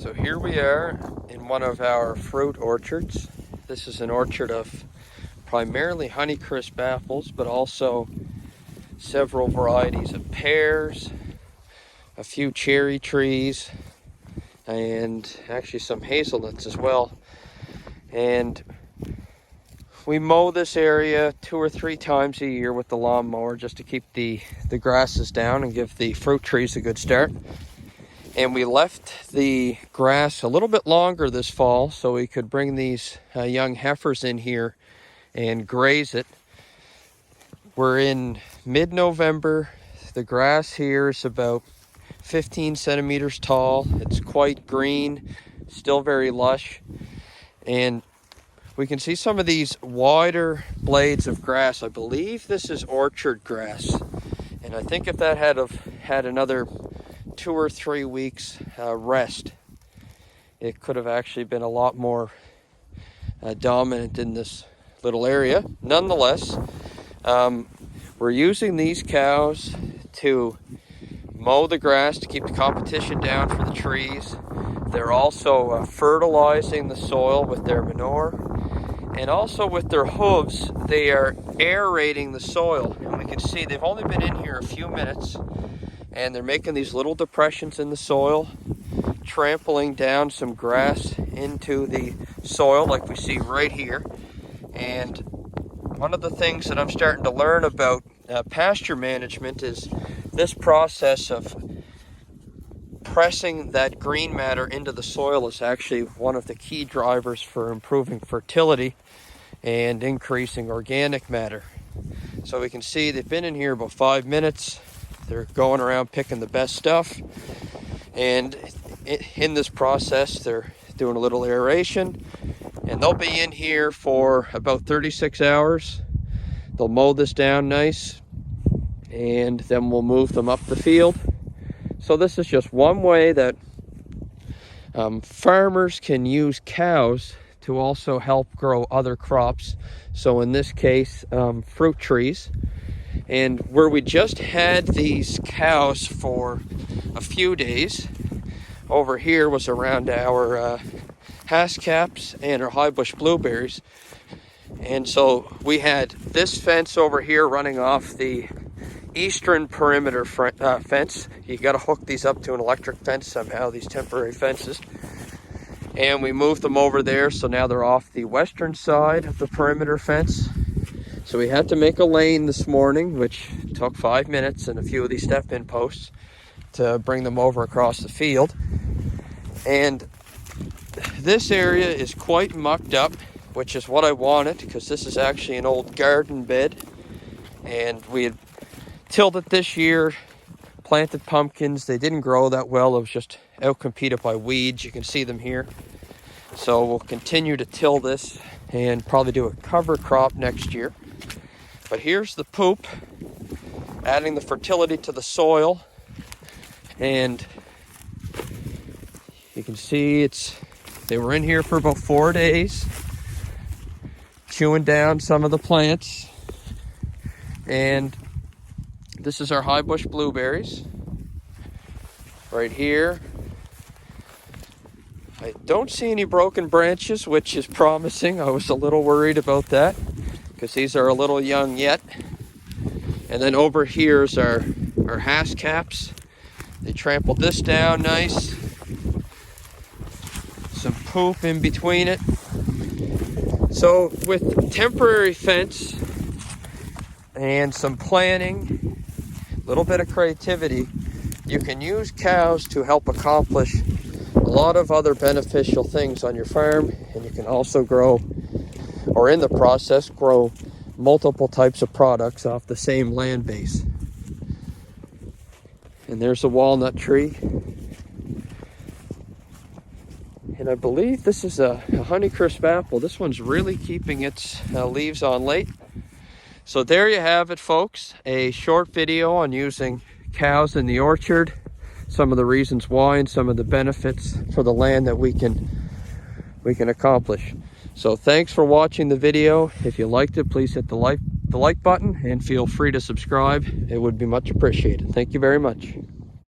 So here we are in one of our fruit orchards. This is an orchard of primarily Honeycrisp apples, but also several varieties of pears, a few cherry trees, and actually some hazelnuts as well. And we mow this area 2 or 3 times a year with the lawnmower just to keep the grasses down and give the fruit trees a good start. And we left the grass a little bit longer this fall so we could bring these young heifers in here and graze it. We're in mid-November. The grass here is about 15 centimeters tall. It's quite green, still very lush. And we can see some of these wider blades of grass. I believe this is orchard grass. And I think if that had another 2 or 3 weeks rest, it could have actually been a lot more dominant in this little area. Nonetheless, we're using these cows to mow the grass to keep the competition down for the trees. They're also fertilizing the soil with their manure, and also with their hooves they are aerating the soil. And we can see they've only been in here a few minutes, and they're making these little depressions in the soil, trampling down some grass into the soil like we see right here. And one of the things that I'm starting to learn about pasture management is this process of pressing that green matter into the soil is actually one of the key drivers for improving fertility and increasing organic matter. So we can see they've been in here about 5 minutes. They're going around picking the best stuff, and in this process they're doing a little aeration, and they'll be in here for about 36 hours. They'll mow this down nice, and then we'll move them up the field. So this is just one way that farmers can use cows to also help grow other crops. So in this case, fruit trees. And where we just had these cows for a few days, over here was around our haskcaps and our highbush blueberries. And so we had this fence over here running off the eastern perimeter fence. You got to hook these up to an electric fence somehow, these temporary fences. And we moved them over there, so now they're off the western side of the perimeter fence. So we had to make a lane this morning, which took 5 minutes and a few of these step-in posts to bring them over across the field. And this area is quite mucked up, which is what I wanted, because this is actually an old garden bed. And we had tilled it this year, planted pumpkins. They didn't grow that well. It was just outcompeted by weeds. You can see them here. So we'll continue to till this and probably do a cover crop next year. But here's the poop, adding the fertility to the soil. And you can see they were in here for about 4 days, chewing down some of the plants. And this is our highbush blueberries right here. I don't see any broken branches, which is promising. I was a little worried about that because these are a little young yet. And then over here's our haskcaps. They trampled this down nice. Some poop in between it. So with temporary fence and some planning, a little bit of creativity, you can use cows to help accomplish a lot of other beneficial things on your farm. And you can also grow, or in the process, grow multiple types of products off the same land base. And there's a walnut tree. And I believe this is a Honeycrisp apple. This one's really keeping its leaves on late. So there you have it, folks. A short video on using cows in the orchard, some of the reasons why and some of the benefits for the land that we can accomplish. So thanks for watching the video. If you liked it, please hit the like button and feel free to subscribe. It would be much appreciated. Thank you very much.